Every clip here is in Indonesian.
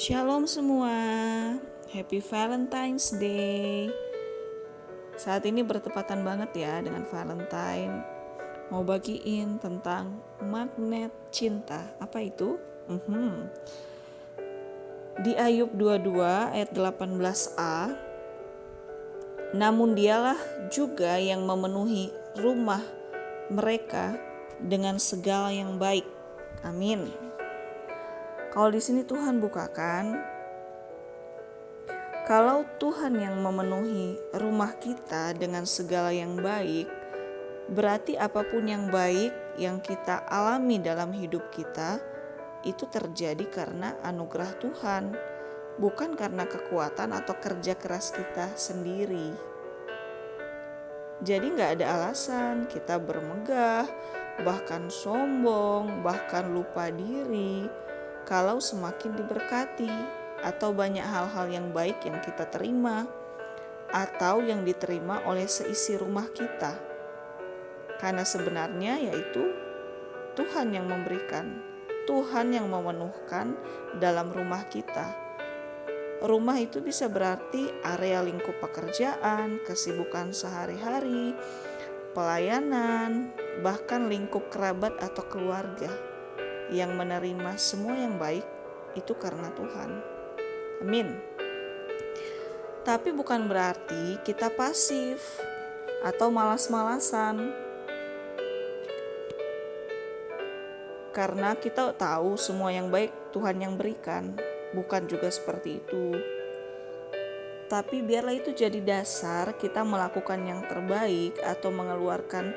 Shalom semua, Happy Valentine's Day. Saat ini bertepatan banget ya dengan Valentine. Mau bagiin tentang magnet cinta. Apa itu? Di Ayub 22 ayat 18a, namun dialah juga yang memenuhi rumah mereka dengan segala yang baik. Amin. Kalau di sini Tuhan bukakan, kalau Tuhan yang memenuhi rumah kita dengan segala yang baik, berarti apapun yang baik yang kita alami dalam hidup kita, itu terjadi karena anugerah Tuhan, bukan karena kekuatan atau kerja keras kita sendiri. Jadi gak ada alasan kita bermegah, bahkan sombong, bahkan lupa diri, kalau semakin diberkati atau banyak hal-hal yang baik yang kita terima atau yang diterima oleh seisi rumah kita. Karena sebenarnya yaitu Tuhan yang memberikan, Tuhan yang memenuhkan dalam rumah kita. Rumah itu bisa berarti area lingkup pekerjaan, kesibukan sehari-hari, pelayanan, bahkan lingkup kerabat atau keluarga yang menerima semua yang baik itu karena Tuhan. Amin. Tapi bukan berarti kita pasif atau malas-malasan. Karena kita tahu semua yang baik Tuhan yang berikan, bukan juga seperti itu. Tapi biarlah itu jadi dasar kita melakukan yang terbaik atau mengeluarkan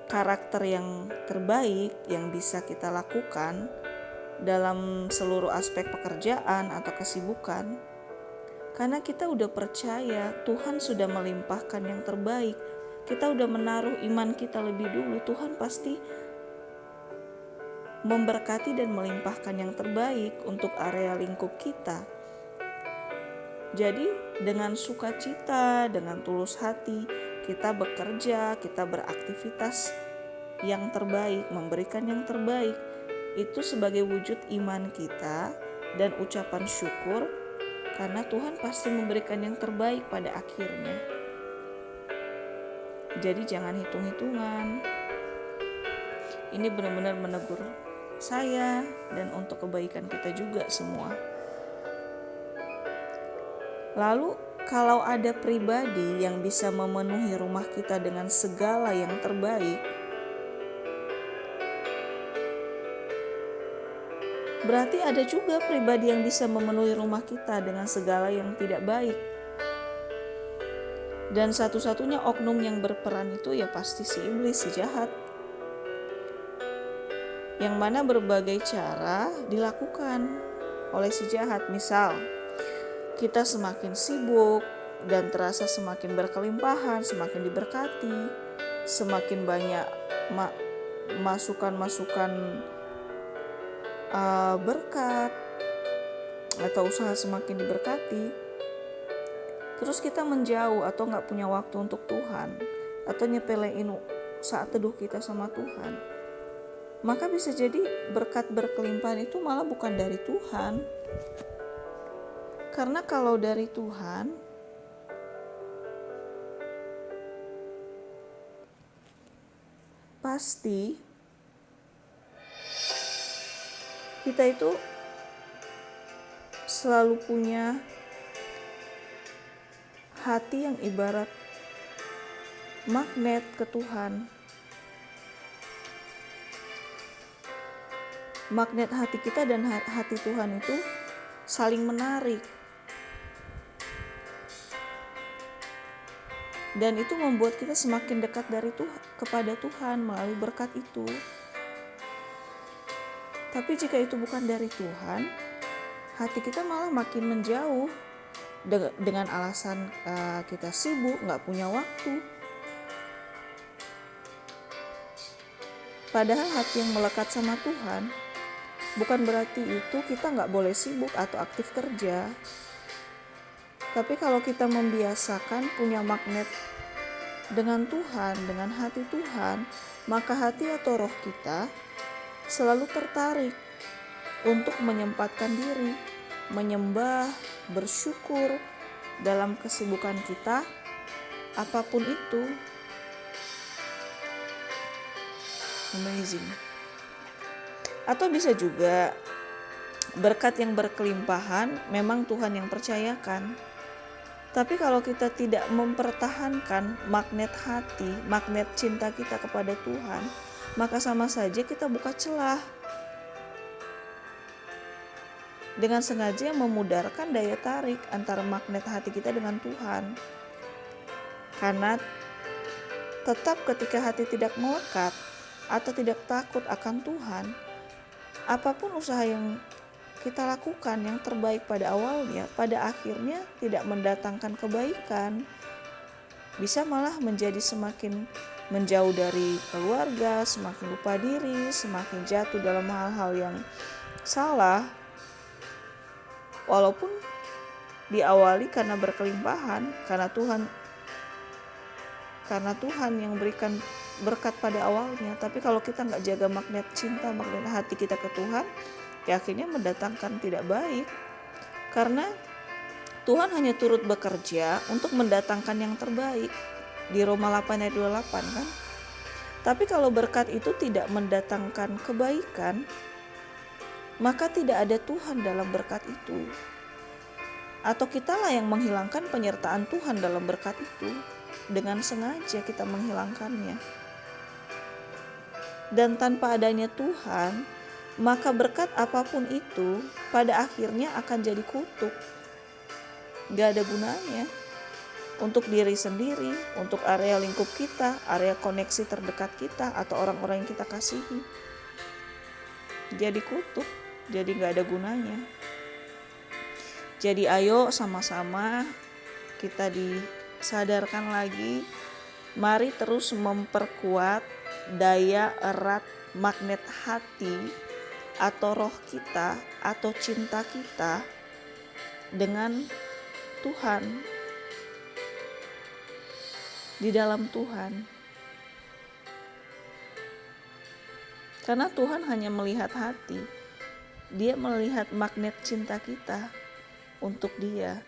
karakter yang terbaik yang bisa kita lakukan dalam seluruh aspek pekerjaan atau kesibukan. Karena kita udah percaya Tuhan sudah melimpahkan yang terbaik. Kita udah menaruh iman kita lebih dulu. Tuhan pasti memberkati dan melimpahkan yang terbaik untuk area lingkup kita. Jadi dengan sukacita, dengan tulus hati, kita bekerja, kita beraktivitas yang terbaik, memberikan yang terbaik. Itu sebagai wujud iman kita dan ucapan syukur, karena Tuhan pasti memberikan yang terbaik pada akhirnya. Jadi jangan hitung-hitungan. Ini benar-benar menegur saya dan untuk kebaikan kita juga semua. Lalu kalau ada pribadi yang bisa memenuhi rumah kita dengan segala yang terbaik, berarti ada juga pribadi yang bisa memenuhi rumah kita dengan segala yang tidak baik. Dan satu-satunya oknum yang berperan itu ya pasti si iblis, si jahat. Yang mana berbagai cara dilakukan oleh si jahat. Misal, kita semakin sibuk dan terasa semakin berkelimpahan, semakin diberkati, semakin banyak masukan-masukan berkat atau usaha semakin diberkati, terus kita menjauh atau gak punya waktu untuk Tuhan, atau nyepelein saat teduh kita sama Tuhan, maka bisa jadi berkat berkelimpahan itu malah bukan dari Tuhan. Karena kalau dari Tuhan, pasti kita itu selalu punya hati yang ibarat magnet ke Tuhan. Magnet hati kita dan hati Tuhan itu saling menarik. Dan itu membuat kita semakin dekat dari kepada Tuhan melalui berkat itu. Tapi jika itu bukan dari Tuhan, hati kita malah makin menjauh dengan alasan kita sibuk, gak punya waktu. Padahal hati yang melekat sama Tuhan, bukan berarti itu kita gak boleh sibuk atau aktif kerja. Tapi kalau kita membiasakan punya magnet dengan Tuhan, dengan hati Tuhan, maka hati atau roh kita selalu tertarik untuk menyempatkan diri menyembah, bersyukur dalam kesibukan kita, apapun itu. Amazing. Atau bisa juga berkat yang berkelimpahan memang Tuhan yang percayakan. Tapi kalau kita tidak mempertahankan magnet hati, magnet cinta kita kepada Tuhan, maka sama saja kita buka celah dengan sengaja memudarkan daya tarik antara magnet hati kita dengan Tuhan. Karena tetap ketika hati tidak melekat atau tidak takut akan Tuhan, apapun usaha yang kita lakukan yang terbaik pada awalnya, pada akhirnya tidak mendatangkan kebaikan. Bisa malah menjadi semakin menjauh dari keluarga, semakin lupa diri, semakin jatuh dalam hal-hal yang salah. Walaupun diawali karena berkelimpahan, karena Tuhan yang berikan berkat pada awalnya. Tapi kalau kita nggak jaga magnet cinta, magnet hati kita ke Tuhan, ya akhirnya mendatangkan tidak baik. Karena Tuhan hanya turut bekerja untuk mendatangkan yang terbaik. Di Roma 8 ayat 28 kan. Tapi kalau berkat itu tidak mendatangkan kebaikan, maka tidak ada Tuhan dalam berkat itu. Atau kitalah yang menghilangkan penyertaan Tuhan dalam berkat itu. Dengan sengaja kita menghilangkannya. Dan tanpa adanya Tuhan, maka berkat apapun itu pada akhirnya akan jadi kutuk. Gak ada gunanya untuk diri sendiri, untuk area lingkup kita, area koneksi terdekat kita, atau orang-orang yang kita kasihi. Jadi kutuk, jadi gak ada gunanya. Jadi ayo sama-sama kita disadarkan lagi, mari terus memperkuat daya erat magnet hati atau roh kita atau cinta kita dengan Tuhan, di dalam Tuhan. Karena Tuhan hanya melihat hati, Dia melihat magnet cinta kita untuk Dia,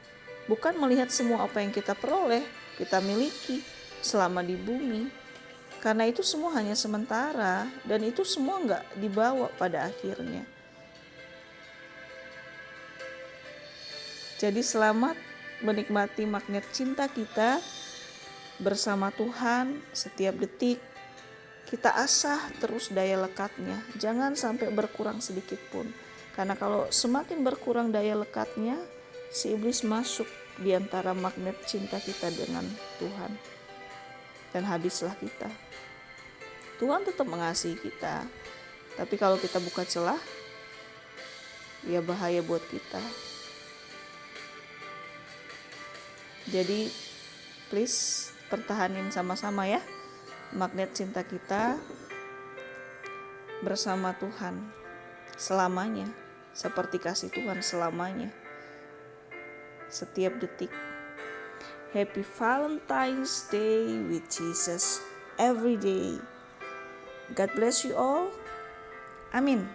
bukan melihat semua apa yang kita peroleh, kita miliki selama di bumi. Karena itu semua hanya sementara, dan itu semua gak dibawa pada akhirnya. Jadi selamat menikmati magnet cinta kita bersama Tuhan setiap detik. Kita asah terus daya lekatnya, jangan sampai berkurang sedikit pun. Karena kalau semakin berkurang daya lekatnya, si iblis masuk di antara magnet cinta kita dengan Tuhan, dan habislah kita. Tuhan tetap mengasihi kita, tapi kalau kita buka celah, ya bahaya buat kita. Jadi please pertahanin sama-sama ya magnet cinta kita bersama Tuhan selamanya, seperti kasih Tuhan selamanya, setiap detik. Happy Valentine's Day with Jesus every day. God bless you all. Amin.